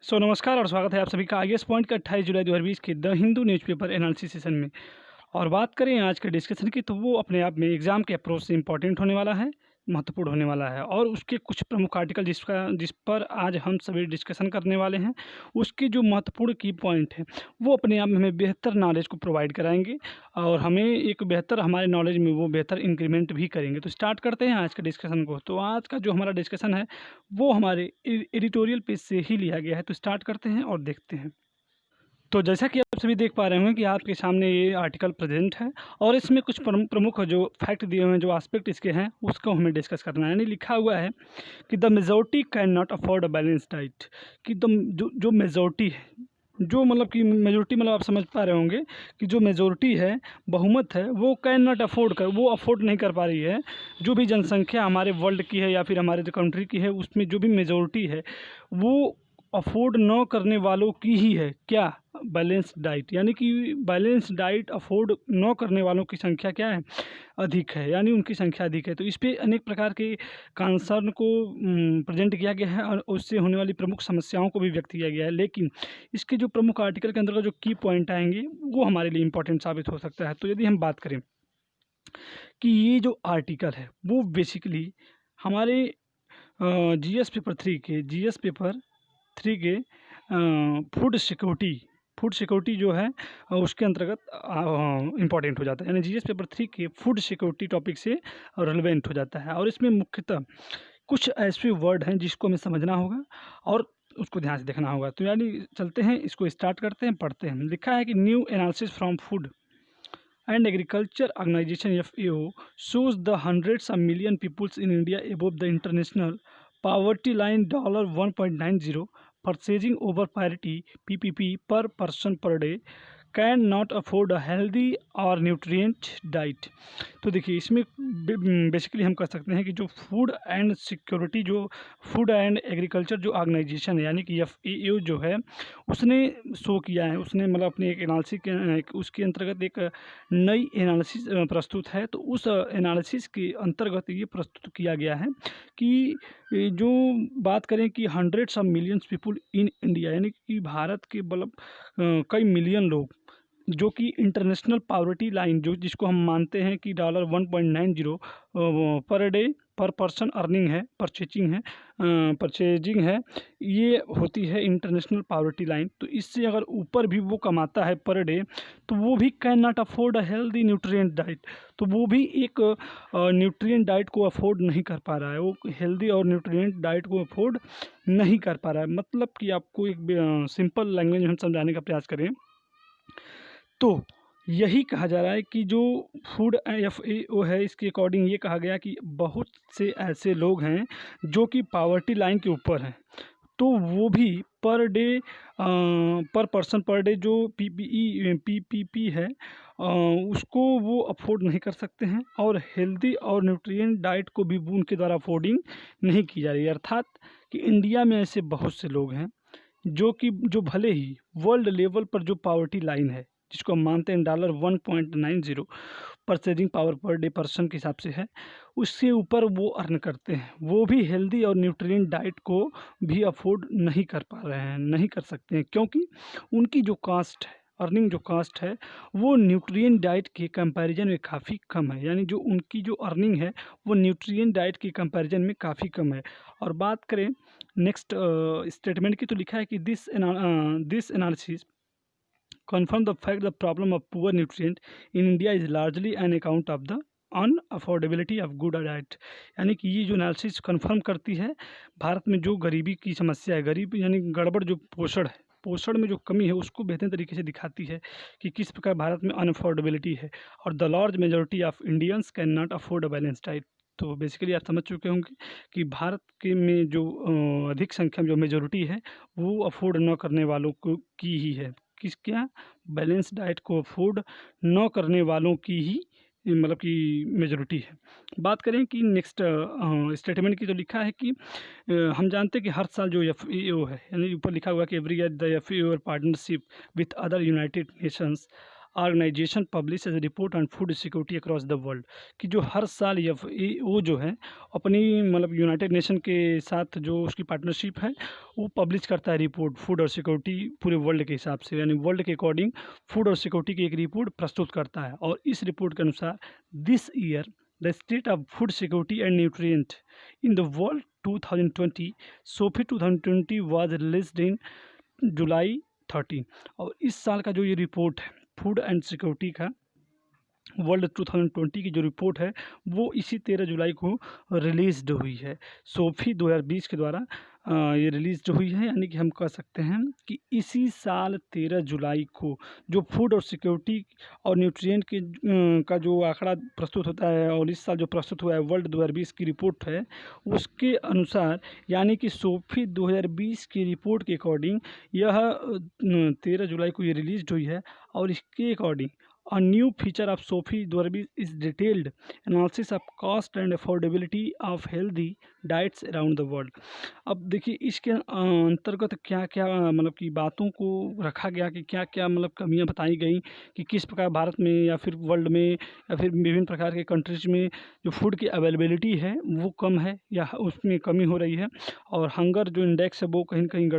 नमस्कार और स्वागत है आप सभी का आईएएस पॉइंट का 28 जुलाई 2020 के the Hindu newspaper analysis session में। और बात करें आज के डिस्कशन की, तो वो अपने आप में एग्ज़ाम के अप्रोच से इम्पोर्टेंट होने वाला है, महत्वपूर्ण होने वाला है। और उसके कुछ प्रमुख आर्टिकल जिस पर आज हम सभी डिस्कशन करने वाले हैं, उसके जो महत्वपूर्ण की पॉइंट हैं, वो अपने आप में हमें बेहतर नॉलेज को प्रोवाइड कराएंगे और हमें एक बेहतर हमारे नॉलेज में वो बेहतर इंक्रीमेंट भी करेंगे। तो स्टार्ट करते हैं आज के डिस्कशन को। तो आज का जो हमारा डिस्कशन है, वो हमारे एडिटोरियल पेज से ही लिया गया है। तो स्टार्ट करते हैं और देखते हैं। तो जैसा कि आप सभी देख पा रहे होंगे कि आपके सामने ये आर्टिकल प्रेजेंट है और इसमें कुछ प्रमुख जो फैक्ट दिए हुए हैं, जो एस्पेक्ट इसके हैं, उसको हमें डिस्कस करना है। यानी लिखा हुआ है कि the majority can not afford a balance diet. कि द जो मेजोरिटी है, जो मतलब कि मेजोरिटी मतलब आप समझ पा रहे होंगे कि जो मेजोरिटी है, बहुमत है, वो कैन नॉट वो अफोर्ड नहीं कर पा रही है। जो भी जनसंख्या हमारे वर्ल्ड की है या फिर हमारे जो कंट्री की है, उसमें जो भी मेजोरिटी है, वो अफोर्ड न करने वालों की ही है क्या? Balanced diet. यानी कि बैलेंस्ड डाइट अफोर्ड न करने वालों की संख्या क्या है? अधिक है, यानी उनकी संख्या अधिक है। तो इस पे अनेक प्रकार के कंसर्न को प्रेजेंट किया गया है और उससे होने वाली प्रमुख समस्याओं को भी व्यक्त किया गया है। लेकिन इसके जो प्रमुख आर्टिकल के अंतर्गत जो की पॉइंट आएंगे, वो हमारे लिए इंपॉर्टेंट साबित हो सकता है। तो यदि हम बात करें कि ये जो आर्टिकल है, वो बेसिकली हमारे जीएस पेपर 3 के फूड सिक्योरिटी जो है, उसके अंतर्गत इम्पॉर्टेंट हो जाता है। यानी जीएस पेपर 3 के फूड सिक्योरिटी टॉपिक से रिलेवेंट हो जाता है। और इसमें मुख्यतः कुछ ऐसे वर्ड हैं जिसको हमें समझना होगा और उसको ध्यान से देखना होगा। तो यानी चलते हैं, इसको स्टार्ट करते हैं, पढ़ते हैं। लिखा है कि new analysis from food and agriculture organization FAO shows the hundreds of million peoples in India above the international poverty line $1.90 purchasing over parity PPP per person per day can not afford a healthy और nutrient diet. तो देखिए, इसमें basically हम कह सकते हैं कि जो फूड एंड सिक्योरिटी, जो फूड एंड एग्रीकल्चर जो ऑर्गेनाइजेशन है, यानी कि FAO जो है, उसने शो किया है, उसने मतलब अपने एक एनालिसिस के उसके अंतर्गत एक नई एनालिसिस प्रस्तुत है। तो उस एनालिसिस के अंतर्गत ये प्रस्तुत किया गया है कि जो बात करें कि hundreds of millions people in India, यानी कि भारत के मतलब कई मिलियन लोग, जो कि इंटरनेशनल पॉवर्टी लाइन, जो जिसको हम मानते हैं कि $1.90 पर डे पर पर्सन अर्निंग है, परचेजिंग है, ये होती है इंटरनेशनल पॉवर्टी लाइन। तो इससे अगर ऊपर भी वो कमाता है पर डे, तो वो भी can not afford a healthy nutrient diet. तो वो भी एक न्यूट्रिएंट डाइट को अफोर्ड नहीं कर पा रहा है, वो हेल्दी और न्यूट्रिएंट डाइट को अफोर्ड नहीं कर पा रहा है। मतलब कि आपको एक सिंपल लैंग्वेज में हम समझाने का प्रयास करें, तो यही कहा जा रहा है कि जो फूड FAO है, इसके अकॉर्डिंग ये कहा गया कि बहुत से ऐसे लोग हैं जो कि पावर्टी लाइन के ऊपर हैं, तो वो भी पर डे पर पर्सन पर डे जो PPP है, उसको वो अफोर्ड नहीं कर सकते हैं और हेल्दी और न्यूट्रिएंट डाइट को भी उनके द्वारा अफोर्डिंग नहीं की जा रही है। अर्थात कि इंडिया में ऐसे बहुत से लोग हैं जो भले ही वर्ल्ड लेवल पर जो पावर्टी लाइन है, जिसको हम मानते हैं $1.90 purchasing power per day person के हिसाब से है, उससे ऊपर वो अर्न करते हैं, वो भी हेल्दी और न्यूट्रिएंट डाइट को भी अफोर्ड नहीं कर पा रहे हैं, नहीं कर सकते हैं, क्योंकि उनकी जो कास्ट है, अर्निंग जो कास्ट है, वो न्यूट्रिएंट डाइट के कंपैरिजन में काफ़ी कम है। यानी जो उनकी जो अर्निंग है, वो न्यूट्रिएंट डाइट के कंपैरिजन में काफ़ी कम है। और बात करें नेक्स्ट स्टेटमेंट की, तो लिखा है कि this analysis confirm the fact the problem of poor nutrient in India is largely an account of the unaffordability of good diet. यानी कि ये जो एनालिसिस कन्फर्म करती है भारत में जो गरीबी की समस्या है, गरीब यानी गड़बड़ जो पोषण में जो कमी है, उसको बेहतर तरीके से दिखाती है कि किस प्रकार भारत में अनअफोर्डेबिलिटी है और the large majority of Indians can not afford a balance diet. तो बेसिकली आप समझ चुके होंगे कि भारत के में जो अधिक संख्या में जो मेजोरिटी है, वो अफोर्ड न करने वालों को की ही है। किस क्या? बैलेंस डाइट को अफोर्ड न करने वालों की ही मतलब कि मेजोरिटी है। बात करें कि नेक्स्ट स्टेटमेंट की, तो लिखा है कि हम जानते हैं कि हर साल जो FAO है, यानी ऊपर लिखा हुआ कि every year the FAO partnership with other United Nations organisation publish as report on food security across the world, कि जो हर साल FAO जो है अपनी मतलब यूनाइटेड नेशन के साथ जो उसकी पार्टनरशिप है वो पब्लिश करता है रिपोर्ट फूड और सिक्योरिटी पूरे वर्ल्ड के हिसाब से, यानी वर्ल्ड के अकॉर्डिंग फूड और सिक्योरिटी की एक रिपोर्ट प्रस्तुत करता है। और इस रिपोर्ट के अनुसार this year the state of food security and nutrient in the world 2020 SOFI 2020 was released in July 13। और इस साल का जो ये रिपोर्ट है फूड एंड सिक्योरिटी का वर्ल्ड 2020 की जो रिपोर्ट है वो इसी 13 जुलाई को रिलीज़ हुई है, सोफी 2020 के द्वारा ये रिलीज़ हुई है। यानी कि हम कह सकते हैं कि इसी साल 13 जुलाई को जो फूड और सिक्योरिटी और न्यूट्रिएंट के का जो आंकड़ा प्रस्तुत होता है और इस साल जो प्रस्तुत हुआ है वर्ल्ड 2020 की रिपोर्ट है उसके अनुसार, यानी कि सोफी 2020 की रिपोर्ट के अकॉर्डिंग यह 13 जुलाई को ये रिलीज़ हुई है। और इसके according A new feature of SOFI 2020 is detailed analysis of cost and affordability of healthy diets around the world। अब देखिए इसके अंतर्गत क्या क्या मतलब कि बातों को रखा गया कि क्या क्या मतलब कमियां बताई गई कि किस प्रकार भारत में या फिर वर्ल्ड में या फिर विभिन्न प्रकार के कंट्रीज में जो फूड की अवेलेबिलिटी है वो कम है या उसमें कमी हो रही है, और हंगर जो इंडेक्स है वो कहीं न कहीं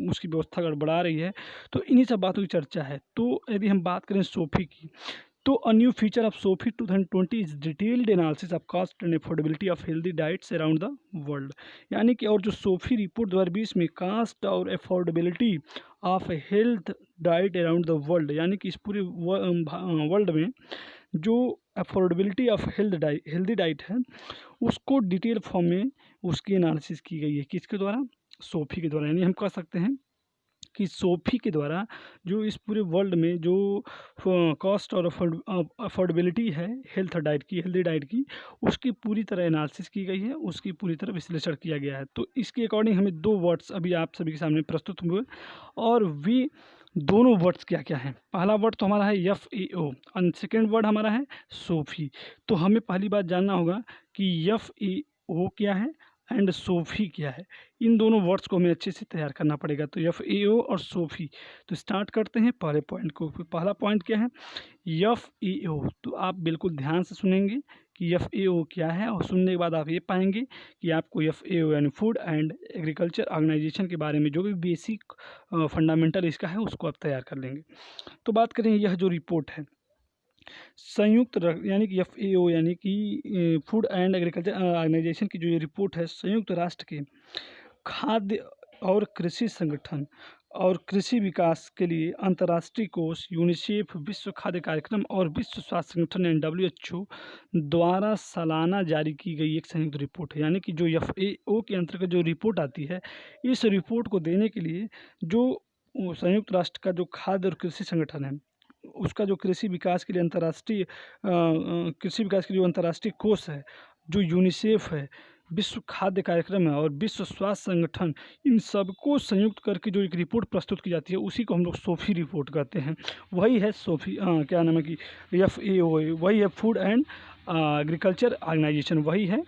उसकी व्यवस्था गड़बड़ा रही है। तो इन्हीं सब बातों की चर्चा है। तो यदि हम बात करें सोफी की, तो a new feature of Sophie 2020 is detailed analysis of cost and affordability of healthy diets around the world. यानी कि और जो सोफी रिपोर्ट 2020 में कास्ट और affordability of health diet around the world, यानी कि इस पूरे वर्ल्ड में जो अफोर्डेबिलिटी ऑफ हेल्दी डाइट है उसको डिटेल फॉर्म में उसकी एनालिसिस की गई है। किसके द्वारा? सोफी के द्वारा। यानी हम कह सकते हैं कि सोफी के द्वारा जो इस पूरे वर्ल्ड में जो कॉस्ट और अफोर्डेबिलिटी है हेल्दी डाइट की उसकी पूरी तरह एनालिसिस की गई है, उसकी पूरी तरह विश्लेषण किया गया है। तो इसके अकॉर्डिंग हमें दो वर्ड्स अभी आप सभी के सामने प्रस्तुत हुए, और वे दोनों वर्ड्स क्या क्या हैं। पहला वर्ड तो हमारा है FAO और सेकेंड वर्ड हमारा है सोफी। तो हमें पहली बात जानना होगा कि FAO क्या है एंड सोफी क्या है। इन दोनों वर्ड्स को हमें अच्छे से तैयार करना पड़ेगा। तो FAO और सोफी। तो स्टार्ट करते हैं पहले पॉइंट को। पहला पॉइंट क्या है? FAO। तो आप बिल्कुल ध्यान से सुनेंगे कि FAO क्या है, और सुनने के बाद आप ये पाएंगे कि आपको FAO यानी फूड एंड एग्रीकल्चर ऑर्गेनाइजेशन के बारे में जो भी बेसिक फंडामेंटल इसका है उसको आप तैयार कर लेंगे। तो बात करें यह जो रिपोर्ट है यानी कि FAO यानी कि फूड एंड एग्रीकल्चर ऑर्गेनाइजेशन की जो ये रिपोर्ट है संयुक्त राष्ट्र के खाद्य और कृषि संगठन और कृषि विकास के लिए अंतर्राष्ट्रीय कोष यूनिसेफ, विश्व खाद्य कार्यक्रम और विश्व स्वास्थ्य संगठन WHO द्वारा सालाना जारी की गई एक संयुक्त रिपोर्ट है। यानी कि जो FAO के अंतर्गत जो रिपोर्ट आती है, इस रिपोर्ट को देने के लिए जो संयुक्त राष्ट्र का जो खाद्य और कृषि संगठन है उसका जो कृषि विकास के लिए जो अंतर्राष्ट्रीय कोष है, जो यूनिसेफ है, विश्व खाद्य कार्यक्रम है और विश्व स्वास्थ्य संगठन, इन सबको संयुक्त करके जो एक रिपोर्ट प्रस्तुत की जाती है उसी को हम लोग सोफी रिपोर्ट कहते हैं। वही है सोफी क्या नाम है कि FAO, वही है फूड एंड एग्रीकल्चर ऑर्गेनाइजेशन, वही है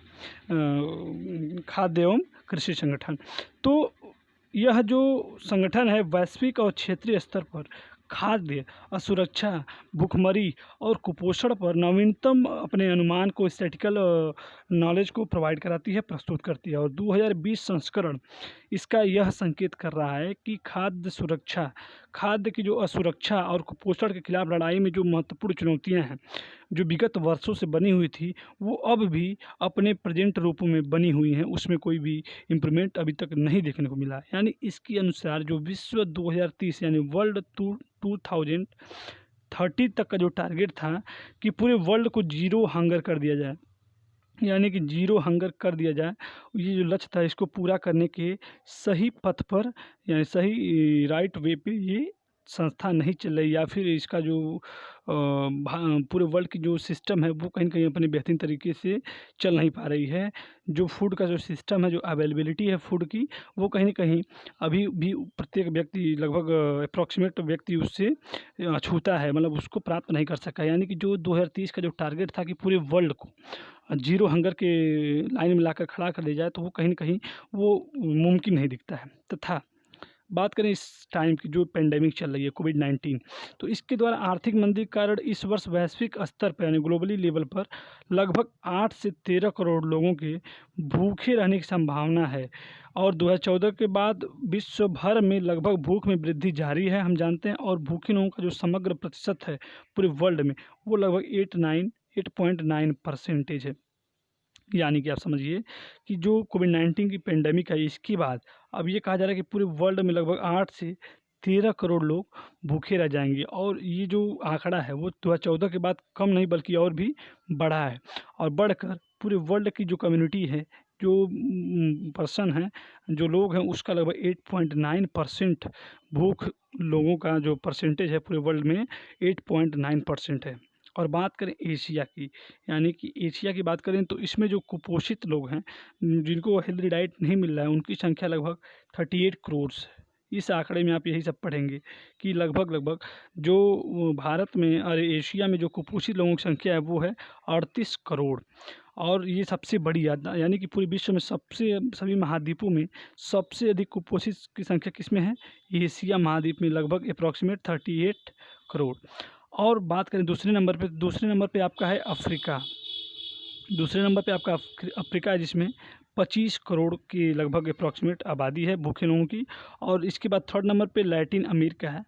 खाद्य एवं कृषि संगठन। तो यह जो संगठन है वैश्विक और क्षेत्रीय स्तर पर खाद्य असुरक्षा, भूखमरी और कुपोषण पर नवीनतम अपने अनुमान को स्टैटिकल नॉलेज को प्रोवाइड कराती है, प्रस्तुत करती है। और 2020 संस्करण इसका यह संकेत कर रहा है कि खाद्य की जो असुरक्षा और कुपोषण के खिलाफ लड़ाई में जो महत्वपूर्ण चुनौतियां हैं जो विगत वर्षों से बनी हुई थी वो अब भी अपने प्रेजेंट रूप में बनी हुई हैं, उसमें कोई भी इम्प्रूवमेंट अभी तक नहीं देखने को मिला। यानी इसके अनुसार जो विश्व 2030 यानी वर्ल्ड 2030 तक का जो टारगेट था कि पूरे वर्ल्ड को जीरो हंगर कर दिया जाए, यानी कि जीरो हंगर कर दिया जाए, ये जो लक्ष्य था इसको पूरा करने के सही पथ पर यानी सही राइट वे पे ये संस्था नहीं चल रही, या फिर इसका जो पूरे वर्ल्ड की जो सिस्टम है वो कहीं न कहीं अपने बेहतरीन तरीके से चल नहीं पा रही है। जो फूड का जो सिस्टम है, जो अवेलेबिलिटी है फूड की, वो कहीं न कहीं अभी भी प्रत्येक व्यक्ति लगभग अप्रॉक्सीमेट व्यक्ति उससे छूता है, मतलब उसको प्राप्त नहीं कर सका। यानी कि जो 2030 का जो टारगेट था कि पूरे वर्ल्ड को जीरो हंगर के लाइन में लाकर खड़ा कर दिया जाए, तो वो कहीं न कहीं वो मुमकिन नहीं दिखता है। तथा बात करें इस टाइम की जो पेंडेमिक चल रही है कोविड-19, तो इसके द्वारा आर्थिक मंदी के कारण इस वर्ष वैश्विक स्तर पर यानी ग्लोबली लेवल पर लगभग 8 से 13 करोड़ लोगों के भूखे रहने की संभावना है। और 2014 के बाद विश्व भर में लगभग भूख में वृद्धि जारी है, हम जानते हैं। और भूखे लोगों का जो समग्र प्रतिशत है पूरे वर्ल्ड में, वो लगभग 8.9% है। यानी कि आप समझिए कि जो कोविड-19 की पेंडेमिक आई, इसके बाद अब ये कहा जा रहा है कि पूरे वर्ल्ड में लगभग 8 से 13 करोड़ लोग भूखे रह जाएंगे। और ये जो आंकड़ा है वो 2014 के बाद कम नहीं बल्कि और भी बढ़ा है, और बढ़कर पूरे वर्ल्ड की जो कम्युनिटी है, जो पर्सन हैं, जो लोग हैं, उसका लगभग 8.9% भूख लोगों का जो परसेंटेज है पूरे वर्ल्ड में 8.9% है। और बात करें एशिया की, यानी कि एशिया की बात करें तो इसमें जो कुपोषित लोग हैं, जिनको हेल्दी डाइट नहीं मिल रहा है, उनकी संख्या लगभग 38 करोड़ है। इस आंकड़े में आप यही सब पढ़ेंगे कि लगभग जो भारत में और एशिया में जो कुपोषित लोगों की संख्या है वो है 38 करोड़। और ये सबसे बड़ी यानी कि पूरे विश्व में सबसे, सभी महाद्वीपों में सबसे अधिक कुपोषित की संख्या किस में है? एशिया महाद्वीप में, लगभग अप्रॉक्सीमेट 38 करोड़। और बात करें दूसरे नंबर पे आपका है अफ्रीका। दूसरे नंबर पे आपका अफ्रीका है, जिसमें 25 करोड़ की लगभग अप्रॉक्सीमेट आबादी है भूखे लोगों की। और इसके बाद थर्ड नंबर पे लैटिन अमेरिका है,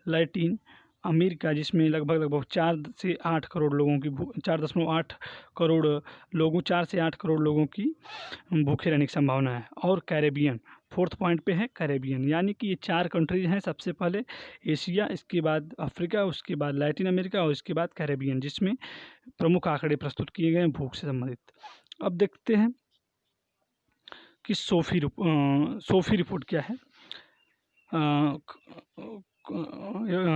लैटिन अमेरिका, जिसमें लगभग 4 से 8 करोड़ लोगों की 4.8 करोड़ लोगों 4 से 8 करोड़ लोगों की भूखे रहने की संभावना है। और कैरेबियन फोर्थ पॉइंट पे है, कैरेबियन, यानी कि ये 4 कंट्रीज हैं। सबसे पहले एशिया, इसके बाद अफ्रीका, उसके बाद लैटिन अमेरिका और इसके बाद कैरेबियन, जिसमें प्रमुख आंकड़े प्रस्तुत किए गए हैं भूख से संबंधित। अब देखते हैं कि सोफी रिपोर्ट क्या है।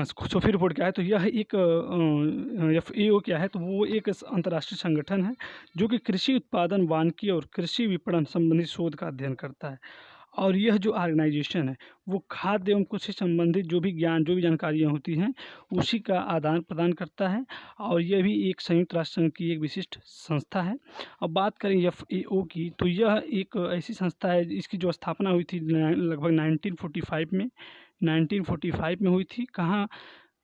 सोफी रिपोर्ट क्या है, तो यह एक FAO क्या है, तो वो एक अंतर्राष्ट्रीय संगठन है जो कि कृषि उत्पादन, वानिकी और कृषि विपणन संबंधित शोध का अध्ययन करता है। और यह जो ऑर्गेनाइजेशन है वो खाद्य एवं कृषि संबंधित जो भी ज्ञान, जो भी जानकारियाँ होती हैं, उसी का आदान प्रदान करता है। और यह भी एक संयुक्त राष्ट्र संघ की एक विशिष्ट संस्था है। अब बात करें FAO की, तो यह एक ऐसी संस्था है, इसकी जो स्थापना हुई थी लगभग 1945 में हुई थी। कहाँ?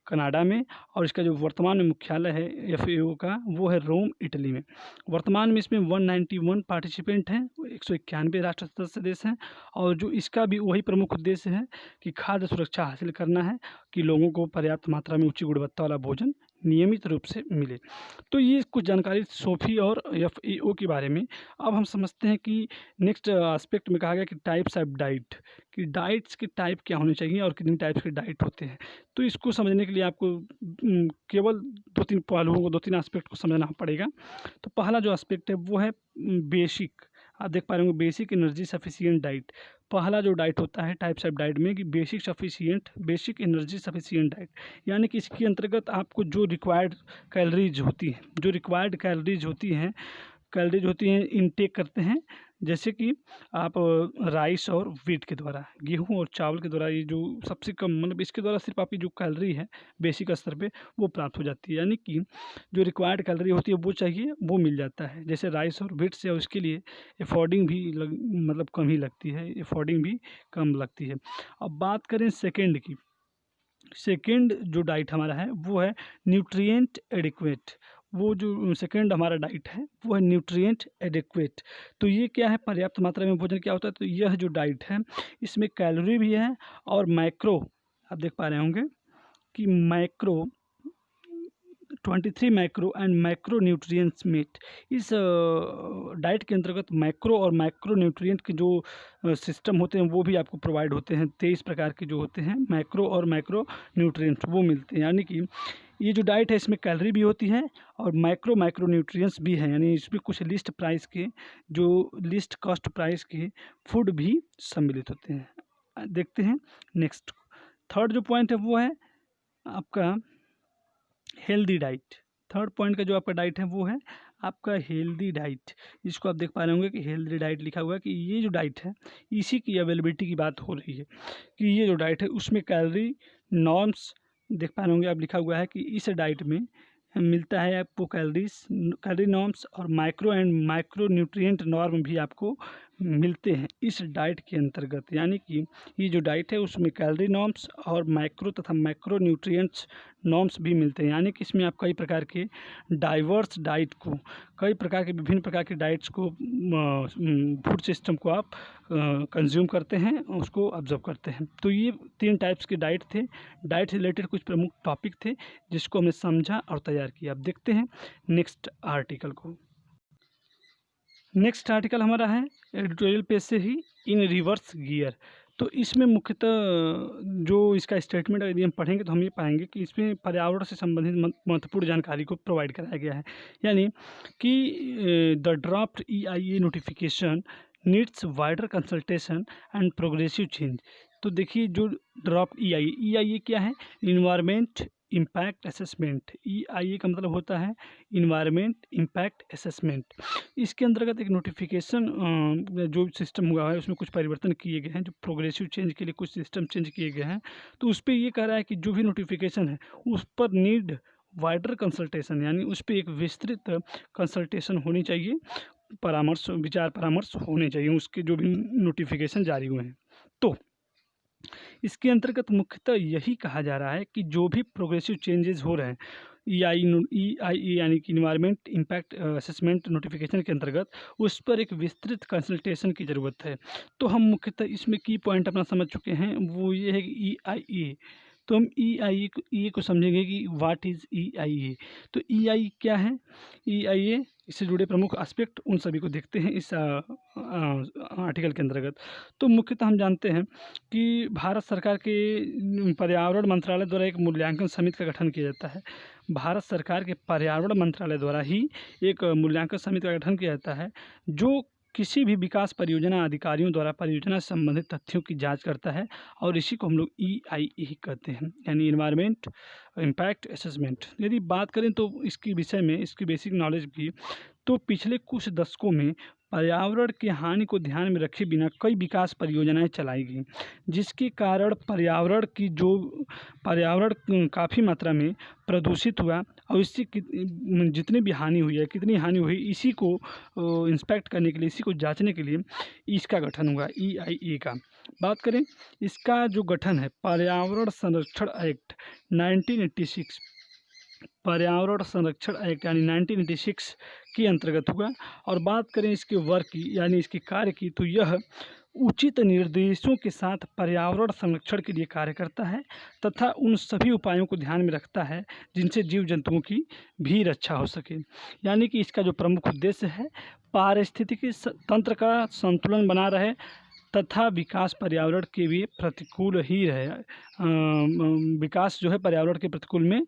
कनाडा में। और इसका जो वर्तमान में मुख्यालय है FAO का, वो है रोम, इटली में। वर्तमान में इसमें 191 पार्टिसिपेंट हैं, 191 राष्ट्र सदस्य देश हैं। और जो इसका भी वही प्रमुख उद्देश्य है कि खाद्य सुरक्षा हासिल करना है, कि लोगों को पर्याप्त मात्रा में उच्च गुणवत्ता वाला भोजन नियमित रूप से मिले। तो ये कुछ जानकारी सोफी और FAO के बारे में। अब हम समझते हैं कि नेक्स्ट एस्पेक्ट में कहा गया कि टाइप्स ऑफ डाइट, कि डाइट्स के टाइप क्या होने चाहिए और कितनी टाइप्स के डाइट होते हैं। तो इसको समझने के लिए आपको केवल 2-3 पहलुओं को, 2-3 एस्पेक्ट को समझना पड़ेगा। तो पहला जो एस्पेक्ट है वो है बेसिक, आप देख पा रहे होंगे, बेसिक एनर्जी सफिशिएंट डाइट। पहला जो डाइट होता है टाइप्स ऑफ डाइट में कि बेसिक एनर्जी सफिशिएंट डाइट, यानी कि इसके अंतर्गत आपको जो रिक्वायर्ड कैलोरीज होती हैं इनटेक करते हैं। जैसे कि आप राइस और व्हीट के द्वारा, गेहूं और चावल के द्वारा, ये जो सबसे कम, मतलब इसके द्वारा सिर्फ आपकी जो कैलोरी है बेसिक स्तर पे वो प्राप्त हो जाती है। यानी कि जो रिक्वायर्ड कैलोरी होती है वो चाहिए, वो मिल जाता है। जैसे राइस और व्हीट से, और उसके लिए एफोर्डिंग भी मतलब कम ही लगती है, एफोर्डिंग भी कम लगती है। अब बात करें सेकेंड की, सेकेंड जो डाइट हमारा है वो है न्यूट्रिएंट एडिक्वेट। वो जो सेकेंड हमारा डाइट है वो है न्यूट्रिएंट एडिक्वेट। तो ये क्या है? पर्याप्त मात्रा में भोजन क्या होता है? तो यह जो डाइट है इसमें कैलोरी भी है और मैक्रो, आप देख पा रहे होंगे कि macro 23 macro and macro nutrients meet. इस डाइट के अंतर्गत मैक्रो और माइक्रो न्यूट्रिएंट के जो सिस्टम होते हैं वो भी आपको प्रोवाइड होते हैं। 23 प्रकार के जो होते हैं मैक्रो और माइक्रो न्यूट्रिएंट्स वो मिलते हैं। यानी कि ये जो डाइट है इसमें कैलोरी भी होती है और माइक्रो न्यूट्रिएंट्स भी हैं। यानी इसमें कुछ लिस्ट कॉस्ट प्राइस के फूड भी सम्मिलित होते हैं। देखते हैं नेक्स्ट, थर्ड जो पॉइंट है वो है आपका हेल्दी डाइट। थर्ड पॉइंट का जो आपका डाइट है वो है आपका हेल्दी डाइट। इसको आप देख पा रहे होंगे कि हेल्दी डाइट लिखा हुआ है, कि ये जो डाइट है इसी की अवेलेबिलिटी की बात हो रही है, कि ये जो डाइट है उसमें कैलोरी नॉर्म्स देख पा रहे होंगे आप, लिखा हुआ है कि इस डाइट में मिलता है आपको कैलोरी नॉर्म्स और माइक्रो न्यूट्रिएंट नॉर्म भी आपको मिलते हैं इस डाइट के अंतर्गत, यानी कि ये जो डाइट है उसमें कैलोरी नॉर्म्स और माइक्रो तथा मैक्रो न्यूट्रिएंट्स नॉर्म्स भी मिलते हैं, यानी कि इसमें आप कई प्रकार के डाइवर्स डाइट को, कई प्रकार के विभिन्न प्रकार के डाइट्स को, फूड सिस्टम को आप कंज्यूम करते हैं, उसको ऑब्जर्व करते हैं। तो ये 3 टाइप्स के डाइट थे, डाइट से रिलेटेड कुछ प्रमुख टॉपिक थे जिसको हमने समझा और तैयार किया। अब देखते हैं नेक्स्ट आर्टिकल को। नेक्स्ट आर्टिकल हमारा है एडिटोरियल पेज से ही, इन रिवर्स गियर। तो इसमें मुख्यतः जो इसका स्टेटमेंट यदि हम पढ़ेंगे तो हम ये पाएंगे कि इसमें पर्यावरण से संबंधित महत्वपूर्ण जानकारी को प्रोवाइड कराया गया है, यानी कि the draft EIA notification needs wider consultation and progressive change. तो देखिए जो ड्राफ्ट EIA क्या है, इन्वायरमेंट इम्पैक्ट असेसमेंट। EIA का मतलब होता है इन्वायरमेंट इम्पैक्ट असेसमेंट। इसके अंतर्गत एक नोटिफिकेशन जो सिस्टम हुआ है उसमें कुछ परिवर्तन किए गए हैं, जो प्रोग्रेसिव चेंज के लिए कुछ सिस्टम चेंज किए गए हैं। तो उस पर ये कह रहा है कि जो भी नोटिफिकेशन है उस पर नीड वाइडर कंसल्टेशन, यानी उस पर एक विस्तृत कंसल्टेशन होनी चाहिए, परामर्श, विचार परामर्श होने चाहिए उसके जो भी नोटिफिकेशन जारी हुए हैं। तो इसके अंतर्गत मुख्यतः यही कहा जा रहा है कि जो भी प्रोग्रेसिव चेंजेस हो रहे हैं EIA यानी कि इन्वायरमेंट इम्पैक्ट असेसमेंट नोटिफिकेशन के अंतर्गत, उस पर एक विस्तृत कंसल्टेशन की ज़रूरत है। तो हम मुख्यतः इसमें की पॉइंट अपना समझ चुके हैं, वो ये है कि EIA। तो हम EIA को समझेंगे कि व्हाट इज़ EIA। तो EIA क्या है, EIA इससे जुड़े प्रमुख एस्पेक्ट उन सभी को देखते हैं इस आर्टिकल के अंतर्गत। तो मुख्यतः हम जानते हैं कि भारत सरकार के पर्यावरण मंत्रालय द्वारा एक मूल्यांकन समिति का गठन किया जाता है। भारत सरकार के पर्यावरण मंत्रालय द्वारा ही एक मूल्यांकन समिति का गठन किया जाता है, जो किसी भी विकास परियोजना अधिकारियों द्वारा परियोजना से संबंधित तथ्यों की जांच करता है, और इसी को हम लोग EIA कहते हैं, यानी इन्वायरमेंट इम्पैक्ट असेसमेंट। यदि बात करें तो इसके विषय में, इसकी बेसिक नॉलेज की, तो पिछले कुछ दशकों में पर्यावरण की हानि को ध्यान में रखे बिना कई विकास परियोजनाएं चलाई गई, जिसके कारण पर्यावरण काफ़ी मात्रा में प्रदूषित हुआ, और इससे जितनी भी हानि हुई है, कितनी हानि हुई, इसी को इंस्पेक्ट करने के लिए, इसी को जांचने के लिए इसका गठन हुआ EIA का। बात करें इसका जो गठन है, पर्यावरण संरक्षण एक्ट 1986, पर्यावरण संरक्षण एक्ट यानी 1986 के अंतर्गत हुआ। और बात करें इसके वर्क की, यानी इसके कार्य की, तो यह उचित निर्देशों के साथ पर्यावरण संरक्षण के लिए कार्य करता है तथा उन सभी उपायों को ध्यान में रखता है जिनसे जीव जंतुओं की भी रक्षा हो सके। यानी कि इसका जो प्रमुख उद्देश्य है, पारिस्थितिकी तंत्र का संतुलन बना रहे तथा विकास पर्यावरण के भी प्रतिकूल ही रहे। विकास जो है पर्यावरण के प्रतिकूल में,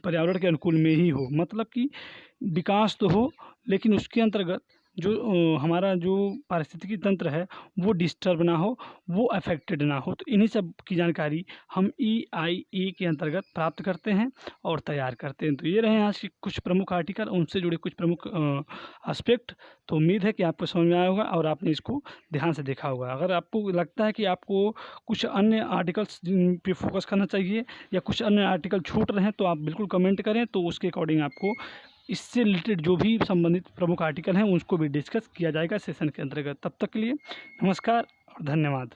पर्यावरण के अनुकूल में ही हो, मतलब कि विकास तो हो लेकिन उसके अंतर्गत जो हमारा जो पारिस्थितिकी तंत्र है वो डिस्टर्ब ना हो, वो अफेक्टेड ना हो। तो इन्हीं सब की जानकारी हम EIA के अंतर्गत प्राप्त करते हैं और तैयार करते हैं। तो ये रहे आज के कुछ प्रमुख आर्टिकल, उनसे जुड़े कुछ प्रमुख एस्पेक्ट। तो उम्मीद है कि आपको समझ में आया होगा और आपने इसको ध्यान से देखा होगा। अगर आपको लगता है कि आपको कुछ अन्य आर्टिकल्स पे फोकस करना चाहिए या कुछ अन्य आर्टिकल छूट रहे हैं, तो आप बिल्कुल कमेंट करें, तो उसके अकॉर्डिंग आपको इससे रिलेटेड जो भी संबंधित प्रमुख आर्टिकल हैं उसको भी डिस्कस किया जाएगा सेशन के अंतर्गत। तब तक के लिए नमस्कार और धन्यवाद।